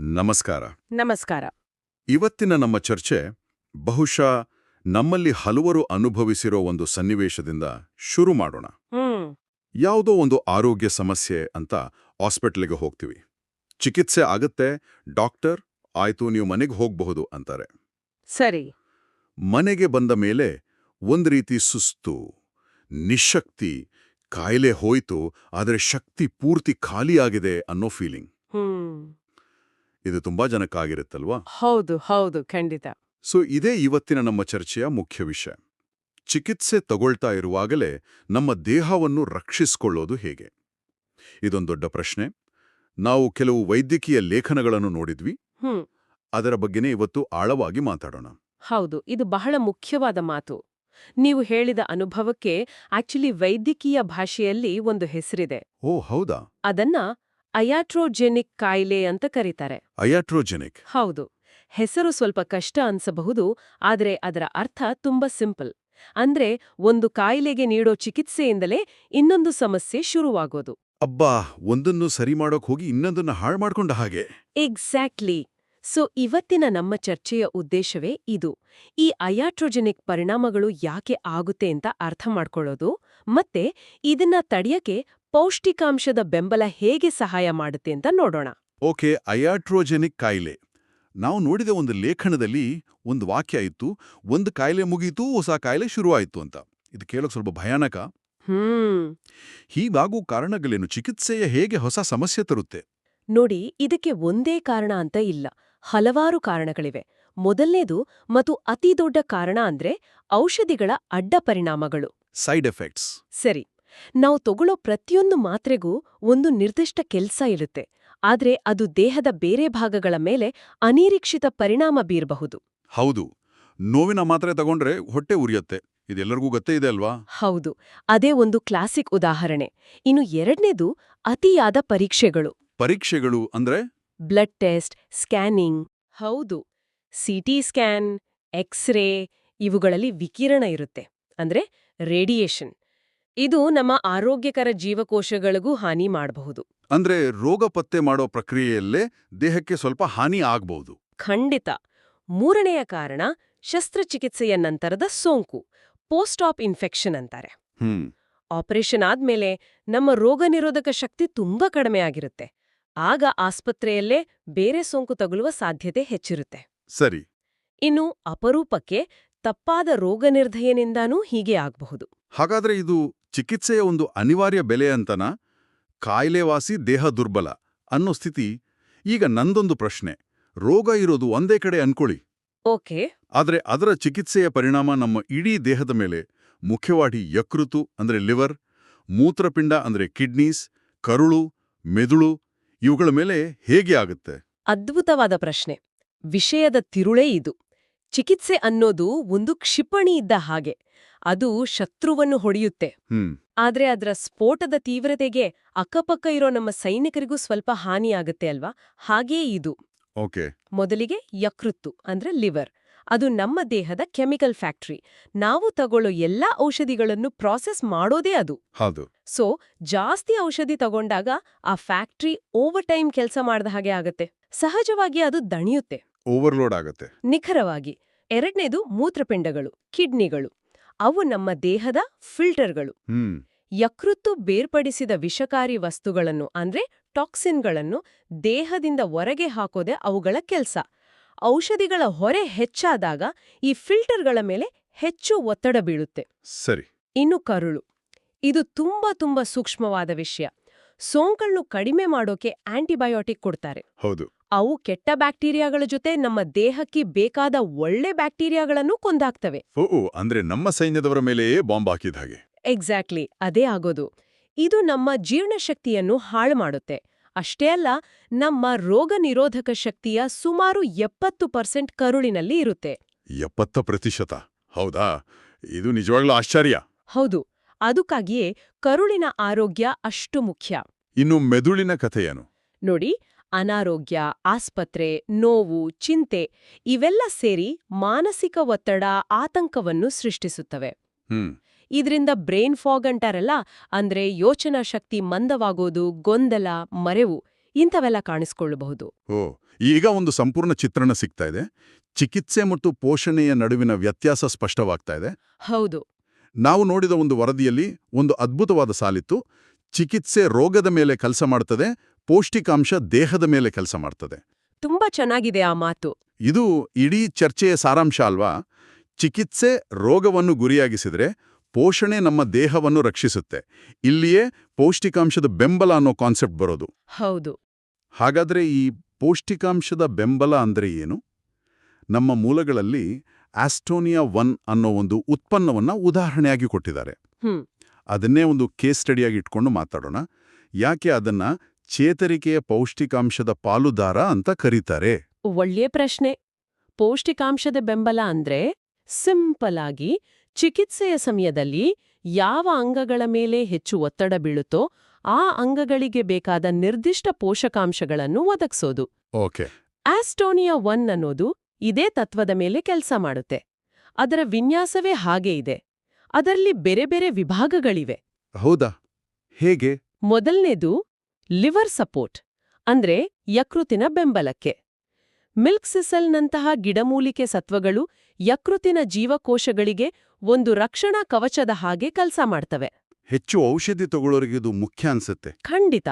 ನಮಸ್ಕಾರ. ನಮಸ್ಕಾರ. ಇವತ್ತಿನ ನಮ್ಮ ಚರ್ಚೆ ಬಹುಶಃ ನಮ್ಮಲ್ಲಿ ಹಲವರು ಅನುಭವಿಸಿರೋ ಒಂದು ಸನ್ನಿವೇಶದಿಂದ ಶುರು ಮಾಡೋಣ. ಯಾವುದೋ ಒಂದು ಆರೋಗ್ಯ ಸಮಸ್ಯೆ ಅಂತ ಹಾಸ್ಪಿಟಲ್ಗೆ ಹೋಗ್ತೀವಿ. ಚಿಕಿತ್ಸೆ ಆಗತ್ತೆ, ಡಾಕ್ಟರ್ ಆಯ್ತು ನೀವು ಮನೆಗೆ ಹೋಗಬಹುದು ಅಂತಾರೆ. ಸರಿ. ಮನೆಗೆ ಬಂದ ಮೇಲೆ ಒಂದು ರೀತಿ ಸುಸ್ತು, ನಿಶ್ಶಕ್ತಿ, ಕಾಯಿಲೆ ಹೋಯ್ತು ಆದರೆ ಶಕ್ತಿ ಪೂರ್ತಿ ಖಾಲಿಯಾಗಿದೆ ಅನ್ನೋ ಫೀಲಿಂಗ್. ಇದು ತುಂಬಾ ಜನಕ್ಕಾಗಿರುತ್ತಲ್ವಾ? ಹೌದು ಹೌದು, ಖಂಡಿತ. ಇದೇ ಇವತ್ತಿನ ನಮ್ಮ ಚರ್ಚೆಯ ಮುಖ್ಯ ವಿಷಯ. ಚಿಕಿತ್ಸೆ ತಗೊಳ್ತಾ ಇರುವಾಗಲೇ ನಮ್ಮ ದೇಹವನ್ನು ರಕ್ಷಿಸಿಕೊಳ್ಳೋದು ಹೇಗೆ? ಇದೊಂದು ದೊಡ್ಡ ಪ್ರಶ್ನೆ. ನಾವು ಕೆಲವು ವೈದ್ಯಕೀಯ ಲೇಖನಗಳನ್ನು ನೋಡಿದ್ವಿ. ಅದರ ಬಗ್ಗೆನೇ ಇವತ್ತು ಆಳವಾಗಿ ಮಾತಾಡೋಣ. ಹೌದು, ಇದು ಬಹಳ ಮುಖ್ಯವಾದ ಮಾತು. ನೀವು ಹೇಳಿದ ಅನುಭವಕ್ಕೆ ಆಕ್ಚುಲಿ ವೈದ್ಯಕೀಯ ಭಾಷೆಯಲ್ಲಿ ಒಂದು ಹೆಸರಿದೆ. ಓ ಹೌದಾ? ಅದನ್ನ ಅಯಾಟ್ರೋಜೆನಿಕ್ ಕಾಯಿಲೆ ಅಂತ ಕರೀತಾರೆ. ಅಯಾಟ್ರೋಜೆನಿಕ್? ಹೌದು. ಹೆಸರು ಸ್ವಲ್ಪ ಕಷ್ಟ ಅನ್ಸಬಹುದು, ಆದ್ರೆ ಅದರ ಅರ್ಥ ತುಂಬಾ ಸಿಂಪಲ್. ಅಂದ್ರೆ ಒಂದು ಕಾಯಿಲೆಗೆ ನೀಡೋ ಚಿಕಿತ್ಸೆಯಿಂದಲೇ ಇನ್ನೊಂದು ಸಮಸ್ಯೆ ಶುರುವಾಗೋದು. ಅಬ್ಬಾ, ಒಂದನ್ನು ಸರಿ ಮಾಡೋಕ್ ಹೋಗಿ ಇನ್ನೊಂದನ್ನು ಹಾಳು ಮಾಡ್ಕೊಂಡ ಹಾಗೆ. ಎಕ್ಸಾಕ್ಟ್ಲಿ. ಇವತ್ತಿನ ನಮ್ಮ ಚರ್ಚೆಯ ಉದ್ದೇಶವೇ ಇದು. ಈ ಅಯಾಟ್ರೋಜೆನಿಕ್ ಪರಿಣಾಮಗಳು ಯಾಕೆ ಆಗುತ್ತೆ ಅಂತ ಅರ್ಥ ಮಾಡ್ಕೊಳ್ಳೋದು, ಮತ್ತೆ ಇದನ್ನ ತಡೆಯಕ್ಕೆ ಪೌಷ್ಟಿಕಾಂಶದ ಬೆಂಬಲ ಹೇಗೆ ಸಹಾಯ ಮಾಡುತ್ತೆ ಅಂತ ನೋಡೋಣ. ಓಕೆ, ಅಯಾಟ್ರೋಜೆನಿಕ್ ಕಾಯಿಲೆ. ನಾವು ನೋಡಿದ ಒಂದು ಲೇಖನದಲ್ಲಿ ಒಂದು ವಾಕ್ಯ ಇತ್ತು, ಒಂದು ಕಾಯಿಲೆ ಮುಗೀತು ಹೊಸ ಕಾಯಿಲೆ ಶುರುವಾಯಿತು ಅಂತ. ಇದು ಕೇಳೋಕೆ ಸ್ವಲ್ಪ ಭಯಾನಕ. ಹೀಗಾಗೂ ಕಾರಣಗಳೇನು? ಚಿಕಿತ್ಸೆಯ ಹೇಗೆ ಹೊಸ ಸಮಸ್ಯೆ ತರುತ್ತೆ? ನೋಡಿ, ಇದಕ್ಕೆ ಒಂದೇ ಕಾರಣ ಅಂತ ಇಲ್ಲ, ಹಲವಾರು ಕಾರಣಗಳಿವೆ. ಮೊದಲನೇದು ಮತ್ತು ಅತಿ ದೊಡ್ಡ ಕಾರಣ ಅಂದ್ರೆ ಔಷಧಿಗಳ ಅಡ್ಡ ಪರಿಣಾಮಗಳು, ಸೈಡ್ ಎಫೆಕ್ಟ್ಸ್. ಸರಿ. ನಾವು ತಗೊಳ್ಳೋ ಪ್ರತಿಯೊಂದು ಮಾತ್ರೆಗೂ ಒಂದು ನಿರ್ದಿಷ್ಟ ಕೆಲ್ಸ ಇರುತ್ತೆ, ಆದ್ರೆ ಅದು ದೇಹದ ಬೇರೆ ಭಾಗಗಳ ಮೇಲೆ ಅನಿರೀಕ್ಷಿತ ಪರಿಣಾಮ ಬೀರಬಹುದು. ಹೌದು, ನೋವಿನ ಮಾತ್ರೆ ತಗೊಂಡ್ರೆ ಹೊಟ್ಟೆ ಉರಿಯತ್ತೆ. ಇದೆಲ್ಲರಿಗೂ ಗೊತ್ತೇ ಇದೆ ಅಲ್ವಾ? ಹೌದು, ಅದೇ ಒಂದು ಕ್ಲಾಸಿಕ್ ಉದಾಹರಣೆ. ಇನ್ನು ಎರಡನೇದು ಅತಿಯಾದ ಪರೀಕ್ಷೆಗಳು. ಪರೀಕ್ಷೆಗಳು ಅಂದ್ರೆ? Blood test, scanning. ಹೌದು, ಸಿಟಿ ಸ್ಕ್ಯಾನ್, ಎಕ್ಸ್ರೇ, ಇವುಗಳಲ್ಲಿ ವಿಕಿರಣ ಇರುತ್ತೆ, ಅಂದ್ರೆ ರೇಡಿಯೇಷನ್. ಇದು ನಮ್ಮ ಆರೋಗ್ಯಕರ ಜೀವಕೋಶಗಳಿಗೂ ಹಾನಿ ಮಾಡಬಹುದು. ಅಂದ್ರೆ ರೋಗ ಪತ್ತೆ ಮಾಡೋ ಪ್ರಕ್ರಿಯೆಯಲ್ಲೇ ದೇಹಕ್ಕೆ ಸ್ವಲ್ಪ ಹಾನಿ ಆಗ್ಬಹುದು. ಖಂಡಿತ. ಮೂರನೆಯ ಕಾರಣ ಶಸ್ತ್ರಚಿಕಿತ್ಸೆಯ ನಂತರದ ಸೋಂಕು, ಪೋಸ್ಟ್ ಆಪ್ ಇನ್ಫೆಕ್ಷನ್ ಅಂತಾರೆ. ಆಪರೇಷನ್ ಆದ್ಮೇಲೆ ನಮ್ಮ ರೋಗ ನಿರೋಧಕ ಶಕ್ತಿ ತುಂಬಾ ಕಡಿಮೆ ಆಗಿರುತ್ತೆ. ಆಗ ಆಸ್ಪತ್ರೆಯಲ್ಲೇ ಬೇರೆ ಸೋಂಕು ತಗುಲುವ ಸಾಧ್ಯತೆ ಹೆಚ್ಚಿರುತ್ತೆ. ಸರಿ. ಇನ್ನು ಅಪರೂಪಕ್ಕೆ ತಪ್ಪಾದ ರೋಗ ನಿರ್ಧಯನಿಂದಾನೂ ಹೀಗೆ ಆಗಬಹುದು. ಹಾಗಾದ್ರೆ ಇದು ಚಿಕಿತ್ಸೆಯ ಒಂದು ಅನಿವಾರ್ಯ ಬೆಲೆ ಅಂತನಾ? ಕಾಯಿಲೆವಾಸಿ ದೇಹ ದುರ್ಬಲ ಅನ್ನೋ ಸ್ಥಿತಿ. ಈಗ ನಂದೊಂದು ಪ್ರಶ್ನೆ. ರೋಗ ಇರೋದು ಒಂದೇ ಕಡೆ ಅನ್ಕೊಳ್ಳಿ. ಓಕೆ. ಆದ್ರೆ ಅದರ ಚಿಕಿತ್ಸೆಯ ಪರಿಣಾಮ ನಮ್ಮ ಇಡೀ ದೇಹದ ಮೇಲೆ, ಮುಖ್ಯವಾಗಿ ಯಕೃತು ಅಂದ್ರೆ ಲಿವರ್, ಮೂತ್ರಪಿಂಡ ಅಂದ್ರೆ ಕಿಡ್ನೀಸ್, ಕರುಳು, ಮೆದುಳು, ಇವುಗಳ ಮೇಲೆ ಹೇಗೆ ಆಗುತ್ತೆ? ಅದ್ಭುತವಾದ ಪ್ರಶ್ನೆ. ವಿಷಯದ ತಿರುಳೇ ಇದು. ಚಿಕಿತ್ಸೆ ಅನ್ನೋದು ಒಂದು ಕ್ಷಿಪಣಿ ಇದ್ದ ಹಾಗೆ. ಅದು ಶತ್ರುವನ್ನು ಹೊಡೆಯುತ್ತೆ, ಆದ್ರೆ ಅದರ ಸ್ಫೋಟದ ತೀವ್ರತೆಗೆ ಅಕ್ಕಪಕ್ಕ ಇರೋ ನಮ್ಮ ಸೈನಿಕರಿಗೂ ಸ್ವಲ್ಪ ಹಾನಿಯಾಗುತ್ತೆ ಅಲ್ವಾ? ಹಾಗೇ ಇದು. ಓಕೆ. ಮೊದಲಿಗೆ ಯಕೃತ್ತು ಅಂದ್ರೆ ಲಿವರ್. ಅದು ನಮ್ಮ ದೇಹದ ಕೆಮಿಕಲ್ ಫ್ಯಾಕ್ಟರಿ. ನಾವು ತಗೊಳ್ಳೋ ಎಲ್ಲಾ ಔಷಧಿಗಳನ್ನು ಪ್ರಾಸೆಸ್ ಮಾಡೋದೇ ಅದು. ಹೌದು. ಜಾಸ್ತಿ ಔಷಧಿ ತಗೊಂಡಾಗ ಆ ಫ್ಯಾಕ್ಟರಿ ಓವರ್ ಟೈಮ್ ಕೆಲಸ ಮಾಡ್ದ ಹಾಗೆ ಆಗತ್ತೆ. ಸಹಜವಾಗಿ ಅದು ದಣಿಯುತ್ತೆ, ಓವರ್ಲೋಡ್ ಆಗತ್ತೆ. ನಿಖರವಾಗಿ. ಎರಡನೇದು ಮೂತ್ರಪಿಂಡಗಳು, ಕಿಡ್ನಿಗಳು. ಅವು ನಮ್ಮ ದೇಹದ ಫಿಲ್ಟರ್ಗಳು. ಯಕೃತ್ತು ಬೇರ್ಪಡಿಸಿದ ವಿಷಕಾರಿ ವಸ್ತುಗಳನ್ನು ಅಂದ್ರೆ ಟಾಕ್ಸಿನ್ಗಳನ್ನು ದೇಹದಿಂದ ಹೊರಗೆ ಹಾಕೋದೆ ಅವುಗಳ ಕೆಲ್ಸ. ಔಷಧಿಗಳ ಹೊರೆ ಹೆಚ್ಚಾದಾಗ ಈ ಫಿಲ್ಟರ್ಗಳ ಮೇಲೆ ಹೆಚ್ಚು ಒತ್ತಡ ಬೀಳುತ್ತೆ. ಸರಿ. ಇನ್ನು ಕರುಳು. ಇದು ತುಂಬಾ ಸೂಕ್ಷ್ಮವಾದ ವಿಷಯ. ಸೋಂಕನ್ನು ಕಡಿಮೆ ಮಾಡೋಕೆ ಆಂಟಿಬಯೋಟಿಕ್ ಕೊಡ್ತಾರೆ. ಹೌದು. ಅವು ಕೆಟ್ಟ ಬ್ಯಾಕ್ಟೀರಿಯಾಗಳ ಜೊತೆ ನಮ್ಮ ದೇಹಕ್ಕೆ ಬೇಕಾದ ಒಳ್ಳೆ ಬ್ಯಾಕ್ಟೀರಿಯಾಗಳನ್ನು ಕೊಂದಾಕ್ತವೆ. ಅಂದ್ರೆ ನಮ್ಮ ಸೈನ್ಯದವರ ಮೇಲೆಯೇ ಬಾಂಬ್ ಹಾಕಿದ ಹಾಗೆ. ಎಕ್ಸಾಕ್ಟ್ಲಿ, ಅದೇ ಆಗೋದು. ಇದು ನಮ್ಮ ಜೀರ್ಣಶಕ್ತಿಯನ್ನು ಹಾಳು ಮಾಡುತ್ತೆ. ಅಷ್ಟೇ ಅಲ್ಲ, ನಮ್ಮ ರೋಗ ನಿರೋಧಕ ಶಕ್ತಿಯ ಸುಮಾರು 70% ಕರುಳಿನಲ್ಲಿ ಇರುತ್ತೆ. 70%? ಹೌದಾ? ಇದು ನಿಜವಾಗ್ಲೂ ಆಶ್ಚರ್ಯ. ಹೌದು. ಅದಕ್ಕಾಗಿಯೇ ಕರುಳಿನ ಆರೋಗ್ಯ ಅಷ್ಟು ಮುಖ್ಯ. ಇನ್ನು ಮೆದುಳಿನ ಕಥೆಯೇನು? ನೋಡಿ, ಅನಾರೋಗ್ಯ, ಆಸ್ಪತ್ರೆ, ನೋವು, ಚಿಂತೆ ಇವೆಲ್ಲ ಸೇರಿ ಮಾನಸಿಕ ಒತ್ತಡ, ಆತಂಕವನ್ನು ಸೃಷ್ಟಿಸುತ್ತವೆ. ಇದರಿಂದ ಬ್ರೈನ್ ಫಾಗ್ ಅಂತಾರಲ್ಲ, ಅಂದ್ರೆ ಯೋಚನಾ ಶಕ್ತಿ ಮಂದವಾಗೋದು, ಗೊಂದಲ, ಮರೆವು ಇಂಥವೆಲ್ಲ ಕಾಣಿಸ್ಕೊಳ್ಳಬಹುದು. ಓ, ಈಗ ಒಂದು ಸಂಪೂರ್ಣ ಚಿತ್ರಣ ಸಿಗ್ತಾ ಇದೆ. ಚಿಕಿತ್ಸೆ ಮತ್ತು ಪೋಷಣೆಯ ನಡುವಿನ ವ್ಯತ್ಯಾಸ ಸ್ಪಷ್ಟವಾಗ್ತಾ ಇದೆ. ಹೌದು. ನಾವು ನೋಡಿದ ಒಂದು ವರದಿಯಲ್ಲಿ ಒಂದು ಅದ್ಭುತವಾದ ಸಾಲಿತ್ತು. ಚಿಕಿತ್ಸೆ ರೋಗದ ಮೇಲೆ ಕೆಲಸ ಮಾಡ್ತದೆ, ಪೌಷ್ಟಿಕಾಂಶ ದೇಹದ ಮೇಲೆ ಕೆಲಸ ಮಾಡ್ತದೆ. ತುಂಬಾ ಚೆನ್ನಾಗಿದೆ ಆ ಮಾತು. ಇದು ಇಡೀ ಚರ್ಚೆಯ ಸಾರಾಂಶ ಅಲ್ವಾ? ಚಿಕಿತ್ಸೆ ರೋಗವನ್ನು ಗುರಿಯಾಗಿಸಿದ್ರೆ, ಪೋಷಣೆ ನಮ್ಮ ದೇಹವನ್ನು ರಕ್ಷಿಸುತ್ತೆ. ಇಲ್ಲಿಯೇ ಪೌಷ್ಟಿಕಾಂಶದ ಬೆಂಬಲ ಅನ್ನೋ ಕಾನ್ಸೆಪ್ಟ್ ಬರೋದು. ಹೌದು. ಹಾಗಾದ್ರೆ ಈ ಪೌಷ್ಟಿಕಾಂಶದ ಬೆಂಬಲ ಅಂದ್ರೆ ಏನು? ನಮ್ಮ ಮೂಲಗಳಲ್ಲಿ ಆಸ್ಟೋನಿಯಾ 1 ಅನ್ನೋ ಒಂದು ಉತ್ಪನ್ನವನ್ನ ಉದಾಹರಣೆಯಾಗಿ ಕೊಟ್ಟಿದ್ದಾರೆ. ಅದನ್ನೇ ಒಂದು ಕೇಸ್ ಸ್ಟಡಿಯಾಗಿ ಇಟ್ಕೊಂಡು ಮಾತಾಡೋಣ. ಯಾಕೆ ಅದನ್ನ ಚೇತರಿಕೆಯ ಪೌಷ್ಟಿಕಾಂಶದ ಪಾಲುದಾರ ಅಂತ ಕರೀತಾರೆ? ಒಳ್ಳೆಯ ಪ್ರಶ್ನೆ. ಪೌಷ್ಟಿಕಾಂಶದ ಬೆಂಬಲ ಅಂದ್ರೆ ಸಿಂಪಲ್ ಆಗಿ ಚಿಕಿತ್ಸೆಯ ಸಮಯದಲ್ಲಿ ಯಾವ ಅಂಗಗಳ ಮೇಲೆ ಹೆಚ್ಚು ಒತ್ತಡ ಬೀಳುತ್ತೋ ಆ ಅಂಗಗಳಿಗೆ ಬೇಕಾದ ನಿರ್ದಿಷ್ಟ ಪೋಷಕಾಂಶಗಳನ್ನು ಒದಗಿಸೋದು. ಓಕೆ. ಆಸ್ಟೋನಿಯಾ 1 ಅನ್ನೋದು ಇದೇ ತತ್ವದ ಮೇಲೆ ಕೆಲಸ ಮಾಡುತ್ತೆ. ಅದರ ವಿನ್ಯಾಸವೇ ಹಾಗೆ ಇದೆ. ಅದರಲ್ಲಿ ಬೇರೆ ಬೇರೆ ವಿಭಾಗಗಳಿವೆ. ಹೌದಾ? ಹೇಗೆ? ಮೊದಲನೇದು ಲಿವರ್ ಸಪೋರ್ಟ್, ಅಂದ್ರೆ ಯಕೃತಿನ ಬೆಂಬಲಕ್ಕೆ. ಮಿಲ್ಕ್ ಸಿಸಲ್ನಂತಹ ಗಿಡಮೂಲಿಕೆ ಸತ್ವಗಳು ಯಕೃತಿನ ಜೀವಕೋಶಗಳಿಗೆ ಒಂದು ರಕ್ಷಣಾ ಕವಚದ ಹಾಗೆ ಕೆಲಸ ಮಾಡ್ತವೆ. ಹೆಚ್ಚು ಔಷಧಿ ತಗೊಳ್ಳೋರಿಗೆ ಇದು ಮುಖ್ಯ ಅನ್ಸುತ್ತೆ. ಖಂಡಿತ.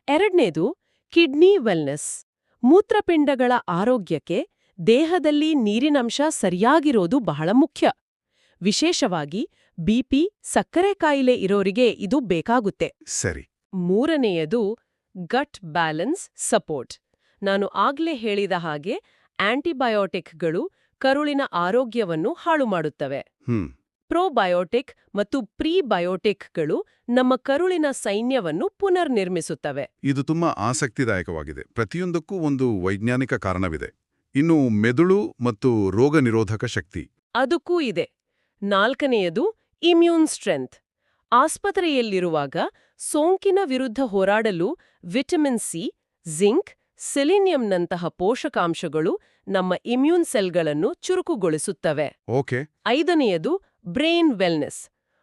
ಎರಡನೇದು ಕಿಡ್ನಿ ವೆಲ್ನೆಸ್, ಮೂತ್ರಪಿಂಡಗಳ ಆರೋಗ್ಯಕ್ಕೆ ದೇಹದಲ್ಲಿ ನೀರಿನಂಶ ಸರಿಯಾಗಿರೋದು ಬಹಳ ಮುಖ್ಯ. ವಿಶೇಷವಾಗಿ ಬಿಪಿ, ಸಕ್ಕರೆ ಕಾಯಿಲೆ ಇರೋರಿಗೆ ಇದು ಬೇಕಾಗುತ್ತೆ. ಸರಿ. ಮೂರನೆಯದು ಗಟ್ ಬ್ಯಾಲೆನ್ಸ್ ಸಪೋರ್ಟ್. ನಾನು ಆಗ್ಲೇ ಹೇಳಿದ ಹಾಗೆ ಆಂಟಿಬಯೋಟಿಕ್ಗಳು ಕರುಳಿನ ಆರೋಗ್ಯವನ್ನು ಹಾಳು ಮಾಡುತ್ತವೆ. ಪ್ರೋಬಯೋಟಿಕ್ ಮತ್ತು ಪ್ರೀಬಯೋಟಿಕ್ಗಳು ನಮ್ಮ ಕರುಳಿನ ಸೈನ್ಯವನ್ನು ಪುನರ್ನಿರ್ಮಿಸುತ್ತವೆ. ಇದು ತುಂಬಾ ಆಸಕ್ತಿದಾಯಕವಾಗಿದೆ. ಪ್ರತಿಯೊಂದಕ್ಕೂ ಒಂದು ವೈಜ್ಞಾನಿಕ ಕಾರಣವಿದೆ. ಇನ್ನು ಮೆದುಳು ಮತ್ತು ರೋಗ ನಿರೋಧಕ ಶಕ್ತಿ ಅದಕ್ಕೂ ಇದೆ. ನಾಲ್ಕನೆಯದು ಇಮ್ಯೂನ್ ಸ್ಟ್ರೆಂತ್. ಆಸ್ಪತ್ರೆಯಲ್ಲಿರುವಾಗ ಸೋಂಕಿನ ವಿರುದ್ಧ ಹೋರಾಡಲು ವಿಟಮಿನ್ ಸಿ, ಜಿಂಕ್, ಸೆಲಿನಿಯಂನಂತಹ ಪೋಷಕಾಂಶಗಳು ನಮ್ಮ ಇಮ್ಯೂನ್ ಸೆಲ್ಗಳನ್ನು ಚುರುಕುಗೊಳಿಸುತ್ತವೆ. ಓಕೆ. ಐದನೆಯದು ಬ್ರೈನ್ ವೆಲ್ನೆಸ್.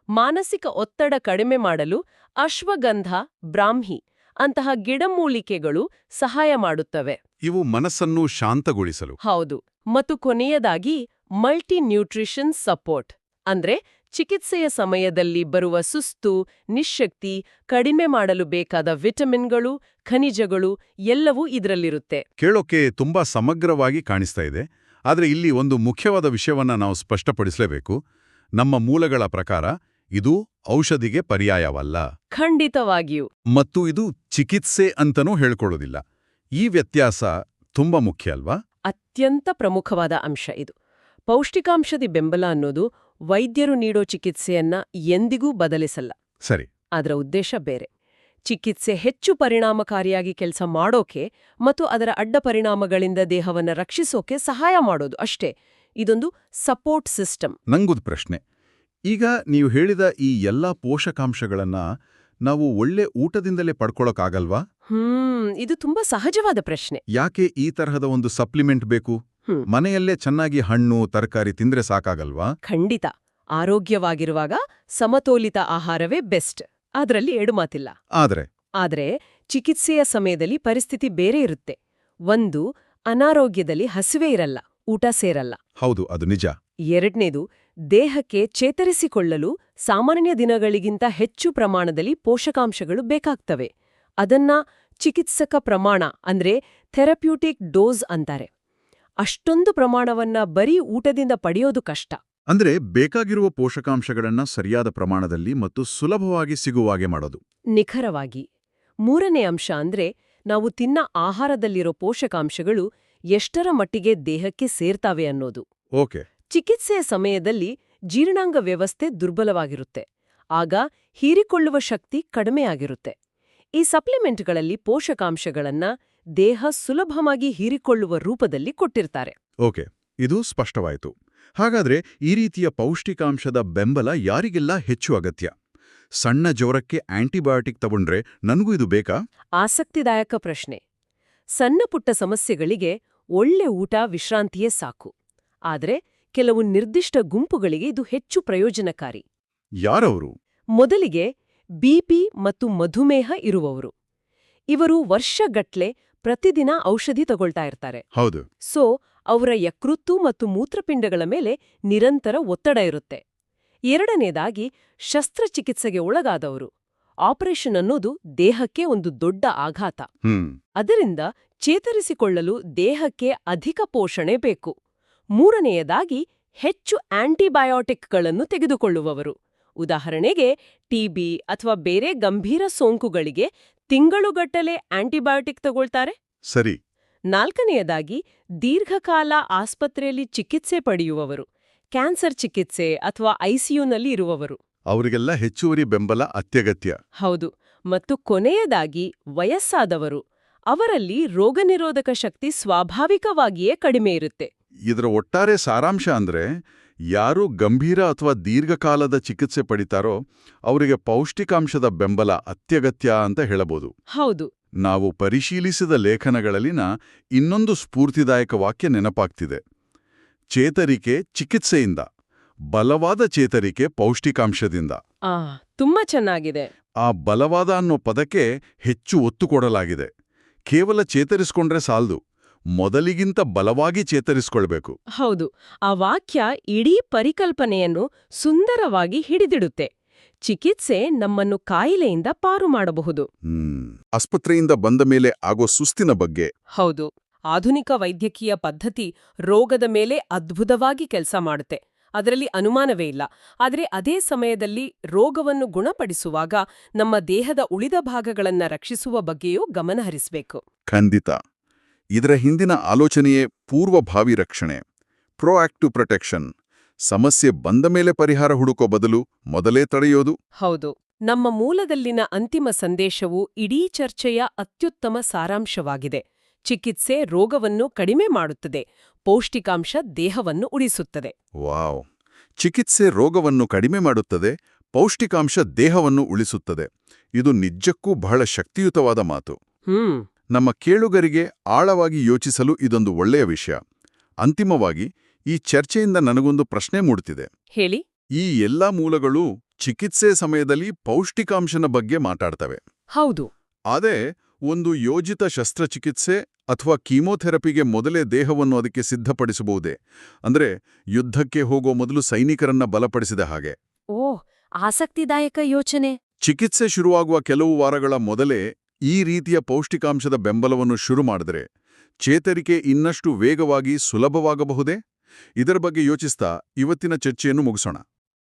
ಮಾನಸಿಕ ಒತ್ತಡ ಕಡಿಮೆ ಮಾಡಲು ಅಶ್ವಗಂಧ, ಬ್ರಾಹ್ಮಿ ಅಂತಹ ಗಿಡಮೂಲಿಕೆಗಳು ಸಹಾಯ ಮಾಡುತ್ತವೆ. ಇವು ಮನಸ್ಸನ್ನು ಶಾಂತಗೊಳಿಸಲು. ಹೌದು. ಮತ್ತು ಕೊನೆಯದಾಗಿ ಮಲ್ಟಿ ನ್ಯೂಟ್ರಿಷನ್ ಸಪೋರ್ಟ್, ಅಂದ್ರೆ ಚಿಕಿತ್ಸೆಯ ಸಮಯದಲ್ಲಿ ಬರುವ ಸುಸ್ತು, ನಿಶ್ಶಕ್ತಿ ಕಡಿಮೆ ಮಾಡಲು ಬೇಕಾದ ವಿಟಮಿನ್ಗಳು, ಖನಿಜಗಳು ಎಲ್ಲವೂ ಇದರಲ್ಲಿರುತ್ತೆ. ಕೇಳೋಕೆ ತುಂಬಾ ಸಮಗ್ರವಾಗಿ ಕಾಣಿಸ್ತಾ ಇದೆ. ಆದರೆ ಇಲ್ಲಿ ಒಂದು ಮುಖ್ಯವಾದ ವಿಷಯವನ್ನ ನಾವು ಸ್ಪಷ್ಟಪಡಿಸಲೇಬೇಕು. ನಮ್ಮ ಮೂಲಗಳ ಪ್ರಕಾರ ಇದು ಔಷಧಿಗೆ ಪರ್ಯಾಯವಲ್ಲ. ಖಂಡಿತವಾಗಿಯೂ. ಮತ್ತು ಇದು ಚಿಕಿತ್ಸೆ ಅಂತನೂ ಹೇಳ್ಕೊಳ್ಳೋದಿಲ್ಲ. ಈ ವ್ಯತ್ಯಾಸ ತುಂಬಾ ಮುಖ್ಯ ಅಲ್ವಾ? ಅತ್ಯಂತ ಪ್ರಮುಖವಾದ ಅಂಶ ಇದು. ಪೌಷ್ಟಿಕಾಂಶದ ಬೆಂಬಲ ಅನ್ನೋದು ವೈದ್ಯರು ನೀಡೋ ಚಿಕಿತ್ಸೆಯನ್ನ ಎಂದಿಗೂ ಬದಲಿಸಲ್ಲ. ಸರಿ. ಅದರ ಉದ್ದೇಶ ಬೇರೆ. ಚಿಕಿತ್ಸೆ ಹೆಚ್ಚು ಪರಿಣಾಮಕಾರಿಯಾಗಿ ಕೆಲಸ ಮಾಡೋಕೆ ಮತ್ತು ಅದರ ಅಡ್ಡ ಪರಿಣಾಮಗಳಿಂದ ದೇಹವನ್ನ ರಕ್ಷಿಸೋಕೆ ಸಹಾಯ ಮಾಡೋದು ಅಷ್ಟೇ. ಇದೊಂದು ಸಪೋರ್ಟ್ ಸಿಸ್ಟಮ್. ನಂಗೊಂದು ಪ್ರಶ್ನೆ. ಈಗ ನೀವು ಹೇಳಿದ ಈ ಎಲ್ಲಾ ಪೋಷಕಾಂಶಗಳನ್ನ ನಾವು ಒಳ್ಳೆ ಊಟದಿಂದಲೇ ಪಡ್ಕೊಳಕ್ಕಾಗಲ್ವಾ? ಇದು ತುಂಬಾ ಸಹಜವಾದ ಪ್ರಶ್ನೆ. ಯಾಕೆ ಈ ತರಹದ ಒಂದು ಸಪ್ಲಿಮೆಂಟ್ ಬೇಕು? ಮನೆಯಲ್ಲೇ ಚೆನ್ನಾಗಿ ಹಣ್ಣು, ತರಕಾರಿ ತಿಂದ್ರೆ ಸಾಕಾಗಲ್ವಾ? ಖಂಡಿತ. ಆರೋಗ್ಯವಾಗಿರುವಾಗ ಸಮತೋಲಿತ ಆಹಾರವೇ ಬೆಸ್ಟ್. ಅದರಲ್ಲಿ ಎಡುಮಾತಿಲ್ಲ. ಆದ್ರೆ ಚಿಕಿತ್ಸೆಯ ಸಮಯದಲ್ಲಿ ಪರಿಸ್ಥಿತಿ ಬೇರೆ ಇರುತ್ತೆ. ಒಂದು, ಅನಾರೋಗ್ಯದಲ್ಲಿ ಹಸಿವೆ ಇರಲ್ಲ, ಊಟ ಸೇರಲ್ಲ. ಹೌದು, ಅದು ನಿಜ. ಎರಡನೇದು, ದೇಹಕ್ಕೆ ಚೇತರಿಸಿಕೊಳ್ಳಲು ಸಾಮಾನ್ಯ ದಿನಗಳಿಗಿಂತ ಹೆಚ್ಚು ಪ್ರಮಾಣದಲ್ಲಿ ಪೋಷಕಾಂಶಗಳು ಬೇಕಾಗ್ತವೆ. ಅದನ್ನ ಚಿಕಿತ್ಸಕ ಪ್ರಮಾಣ ಅಂದ್ರೆ ಥೆರಪ್ಯೂಟಿಕ್ ಡೋಸ್ ಅಂತಾರೆ. ಅಷ್ಟೊಂದು ಪ್ರಮಾಣವನ್ನ ಬರೀ ಊಟದಿಂದ ಪಡೆಯೋದು ಕಷ್ಟ. ಅಂದ್ರೆ ಬೇಕಾಗಿರುವ ಪೋಷಕಾಂಶಗಳನ್ನ ಸರಿಯಾದ ಪ್ರಮಾಣದಲ್ಲಿ ಮತ್ತು ಸುಲಭವಾಗಿ ಸಿಗುವಾಗೆ ಮಾಡೋದು. ನಿಖರವಾಗಿ. ಮೂರನೇ ಅಂಶ ಅಂದ್ರೆ ನಾವು ತಿನ್ನ ಆಹಾರದಲ್ಲಿರೋ ಪೋಷಕಾಂಶಗಳು ಎಷ್ಟರ ಮಟ್ಟಿಗೆ ದೇಹಕ್ಕೆ ಸೇರ್ತಾವೆ ಅನ್ನೋದು. ಓಕೆ. ಚಿಕಿತ್ಸೆಯ ಸಮಯದಲ್ಲಿ ಜೀರ್ಣಾಂಗ ವ್ಯವಸ್ಥೆ ದುರ್ಬಲವಾಗಿರುತ್ತೆ. ಆಗ ಹೀರಿಕೊಳ್ಳುವ ಶಕ್ತಿ ಕಡಿಮೆಯಾಗಿರುತ್ತೆ. ಈ ಸಪ್ಲಿಮೆಂಟ್ಗಳಲ್ಲಿ ಪೋಷಕಾಂಶಗಳನ್ನ ದೇಹ ಸುಲಭವಾಗಿ ಹೀರಿಕೊಳ್ಳುವ ರೂಪದಲ್ಲಿ ಕೊಟ್ಟಿರ್ತಾರೆ. ಓಕೆ, ಇದು ಸ್ಪಷ್ಟವಾಯಿತು. ಹಾಗಾದ್ರೆ ಈ ರೀತಿಯ ಪೌಷ್ಟಿಕಾಂಶದ ಬೆಂಬಲ ಯಾರಿಗೆಲ್ಲ ಹೆಚ್ಚು ಅಗತ್ಯ? ಸಣ್ಣ ಜ್ವರಕ್ಕೆ ಆಂಟಿಬಯೋಟಿಕ್ ತಗೊಂಡ್ರೆ ನನಗೂ ಇದು ಬೇಕಾ? ಆಸಕ್ತಿದಾಯಕ ಪ್ರಶ್ನೆ. ಸಣ್ಣ ಪುಟ್ಟ ಸಮಸ್ಯೆಗಳಿಗೆ ಒಳ್ಳೆ ಊಟ, ವಿಶ್ರಾಂತಿಯೇ ಸಾಕು. ಆದ್ರೆ ಕೆಲವು ನಿರ್ದಿಷ್ಟ ಗುಂಪುಗಳಿಗೆ ಇದು ಹೆಚ್ಚು ಪ್ರಯೋಜನಕಾರಿ. ಯಾರವರು? ಮೊದಲಿಗೆ ಬಿಪಿ ಮತ್ತು ಮಧುಮೇಹ ಇರುವವರು. ಇವರು ವರ್ಷಗಟ್ಲೆ ಪ್ರತಿದಿನ ಔಷಧಿ ತಗೊಳ್ತಾ ಇರ್ತಾರೆ. ಹೌದು. ಸೊ ಅವರ ಯಕೃತ್ತು ಮತ್ತು ಮೂತ್ರಪಿಂಡಗಳ ಮೇಲೆ ನಿರಂತರ ಒತ್ತಡ ಇರುತ್ತೆ. ಎರಡನೇದಾಗಿ ಶಸ್ತ್ರಚಿಕಿತ್ಸೆಗೆ ಒಳಗಾದವರು. ಆಪರೇಷನ್ ಅನ್ನೋದು ದೇಹಕ್ಕೆ ಒಂದು ದೊಡ್ಡ ಆಘಾತ. ಅದರಿಂದ ಚೇತರಿಸಿಕೊಳ್ಳಲು ದೇಹಕ್ಕೆ ಅಧಿಕ ಪೋಷಣೆ ಬೇಕು. ಮೂರನೆಯದಾಗಿ ಹೆಚ್ಚು ಆಂಟಿಬಯೋಟಿಕ್ಗಳನ್ನು ತೆಗೆದುಕೊಳ್ಳುವವರು. ಉದಾಹರಣೆಗೆ ಟಿಬಿ ಅಥವಾ ಬೇರೆ ಗಂಭೀರ ಸೋಂಕುಗಳಿಗೆ ತಿಂಗಳುಗಟ್ಟಲೆ ಆಂಟಿಬಯೋಟಿಕ್ ತಗೊಳ್ತಾರೆ. ಸರಿ. ನಾಲ್ಕನೆಯದಾಗಿ ದೀರ್ಘಕಾಲ ಆಸ್ಪತ್ರೆಯಲ್ಲಿ ಚಿಕಿತ್ಸೆ ಪಡೆಯುವವರು. ಕ್ಯಾನ್ಸರ್ ಚಿಕಿತ್ಸೆ ಅಥವಾ ಐಸಿಯುನಲ್ಲಿ ಇರುವವರು. ಅವರಿಗೆಲ್ಲ ಹೆಚ್ಚುವರಿ ಬೆಂಬಲ ಅತ್ಯಗತ್ಯ. ಹೌದು. ಮತ್ತು ಕೊನೆಯದಾಗಿ ವಯಸ್ಸಾದವರು. ಅವರಲ್ಲಿ ರೋಗನಿರೋಧಕ ಶಕ್ತಿ ಸ್ವಾಭಾವಿಕವಾಗಿಯೇ ಕಡಿಮೆ ಇರುತ್ತೆ. ಇದರ ಒಟ್ಟಾರೆ ಸಾರಾಂಶ ಅಂದ್ರೆ, ಯಾರು ಗಂಭೀರ ಅಥವಾ ದೀರ್ಘಕಾಲದ ಚಿಕಿತ್ಸೆ ಪಡಿತಾರೋ ಅವರಿಗೆ ಪೌಷ್ಟಿಕಾಂಶದ ಬೆಂಬಲ ಅತ್ಯಗತ್ಯ ಅಂತ ಹೇಳಬಹುದು. ಹೌದು. ನಾವು ಪರಿಶೀಲಿಸಿದ ಲೇಖನಗಳಲ್ಲಿನ ಇನ್ನೊಂದು ಸ್ಫೂರ್ತಿದಾಯಕ ವಾಕ್ಯ ನೆನಪಾಗ್ತಿದೆ. ಚೇತರಿಕೆ ಚಿಕಿತ್ಸೆಯಿಂದ, ಬಲವಾದ ಚೇತರಿಕೆ ಪೌಷ್ಟಿಕಾಂಶದಿಂದ. ತುಂಬಾ ಚೆನ್ನಾಗಿದೆ. ಆ ಬಲವಾದ ಅನ್ನೋ ಪದಕ್ಕೆ ಹೆಚ್ಚು ಒತ್ತು ಕೊಡಲಾಗಿದೆ. ಕೇವಲ ಚೇತರಿಸ್ಕೊಂಡ್ರೆ ಸಾಲ್ದು, ಮೊದಲಿಗಿಂತ ಬಲವಾಗಿ ಚೇತರಿಸ್ಕೊಳ್ಬೇಕು. ಹೌದು. ಆ ವಾಕ್ಯ ಇಡೀ ಪರಿಕಲ್ಪನೆಯನ್ನು ಸುಂದರವಾಗಿ ಹಿಡಿದಿಡುತ್ತೆ. ಚಿಕಿತ್ಸೆ ನಮ್ಮನ್ನು ಕಾಯಿಲೆಯಿಂದ ಪಾರು ಮಾಡಬಹುದು. ಆಸ್ಪತ್ರೆಯಿಂದ ಬಂದ ಮೇಲೆ ಆಗೋ ಸುಸ್ತಿನ ಬಗ್ಗೆ. ಹೌದು. ಆಧುನಿಕ ವೈದ್ಯಕೀಯ ಪದ್ಧತಿ ರೋಗದ ಮೇಲೆ ಅದ್ಭುತವಾಗಿ ಕೆಲಸ ಮಾಡುತ್ತೆ, ಅದರಲ್ಲಿ ಅನುಮಾನವೇ ಇಲ್ಲ. ಆದರೆ ಅದೇ ಸಮಯದಲ್ಲಿ ರೋಗವನ್ನು ಗುಣಪಡಿಸುವಾಗ ನಮ್ಮ ದೇಹದ ಉಳಿದ ಭಾಗಗಳನ್ನ ರಕ್ಷಿಸುವ ಬಗ್ಗೆಯೂ ಗಮನಹರಿಸಬೇಕು. ಖಂಡಿತ. ಇದರ ಹಿಂದಿನ ಆಲೋಚನೆಯೇ ಪೂರ್ವಭಾವಿ ರಕ್ಷಣೆ, ಪ್ರೊಆಕ್ಟಿವ್ ಪ್ರೊಟೆಕ್ಷನ್. ಸಮಸ್ಯೆ ಬಂದ ಮೇಲೆ ಪರಿಹಾರ ಹುಡುಕೋ ಬದಲು ಮೊದಲೇ ತಡೆಯೋದು. ಹೌದು. ನಮ್ಮ ಮೂಲದಲ್ಲಿನ ಅಂತಿಮ ಸಂದೇಶವು ಇಡೀ ಚರ್ಚೆಯ ಅತ್ಯುತ್ತಮ ಸಾರಾಂಶವಾಗಿದೆ. ಚಿಕಿತ್ಸೆ ರೋಗವನ್ನು ಕಡಿಮೆ ಮಾಡುತ್ತದೆ, ಪೌಷ್ಟಿಕಾಂಶ ದೇಹವನ್ನು ಉಳಿಸುತ್ತದೆ. ವಾವ್! ಚಿಕಿತ್ಸೆ ರೋಗವನ್ನು ಕಡಿಮೆ ಮಾಡುತ್ತದೆ, ಪೌಷ್ಟಿಕಾಂಶ ದೇಹವನ್ನು ಉಳಿಸುತ್ತದೆ. ಇದು ನಿಜಕ್ಕೂ ಬಹಳ ಶಕ್ತಿಯುತವಾದ ಮಾತು. ನಮ್ಮ ಕೇಳುಗರಿಗೆ ಆಳವಾಗಿ ಯೋಚಿಸಲು ಇದೊಂದು ಒಳ್ಳೆಯ ವಿಷಯ. ಅಂತಿಮವಾಗಿ ಈ ಚರ್ಚೆಯಿಂದ ನನಗೊಂದು ಪ್ರಶ್ನೆ ಮೂಡುತ್ತಿದೆ. ಹೇಳಿ. ಈ ಎಲ್ಲಾ ಮೂಲಗಳು ಚಿಕಿತ್ಸೆ ಸಮಯದಲ್ಲಿ ಪೌಷ್ಟಿಕಾಂಶನ ಬಗ್ಗೆ ಮಾತಾಡ್ತವೆ. ಹೌದು. ಆದರೆ ಒಂದು ಯೋಜಿತ ಶಸ್ತ್ರಚಿಕಿತ್ಸೆ ಅಥವಾ ಕೀಮೋಥೆರಪಿಗೆ ಮೊದಲೇ ದೇಹವನ್ನು ಅದಕ್ಕೆ ಸಿದ್ಧಪಡಿಸಬಹುದೇ? ಅಂದ್ರೆ ಯುದ್ಧಕ್ಕೆ ಹೋಗೋ ಮೊದಲು ಸೈನಿಕರನ್ನ ಬಲಪಡಿಸಿದ ಹಾಗೆ. ಓಹ್, ಆಸಕ್ತಿದಾಯಕ ಯೋಚನೆ. ಚಿಕಿತ್ಸೆ ಶುರುವಾಗುವ ಕೆಲವು ವಾರಗಳ ಮೊದಲೇ ಈ ರೀತಿಯ ಪೌಷ್ಟಿಕಾಂಶದ ಬೆಂಬಲವನ್ನು ಶುರು ಮಾಡಿದರೆ ಚೇತರಿಕೆ ಇನ್ನಷ್ಟು ವೇಗವಾಗಿ ಸುಲಭವಾಗಬಹುದೇ? ಇದರ ಬಗ್ಗೆ ಯೋಚಿಸ್ತಾ ಇವತ್ತಿನ ಚರ್ಚೆಯನ್ನು ಮುಗಿಸೋಣ.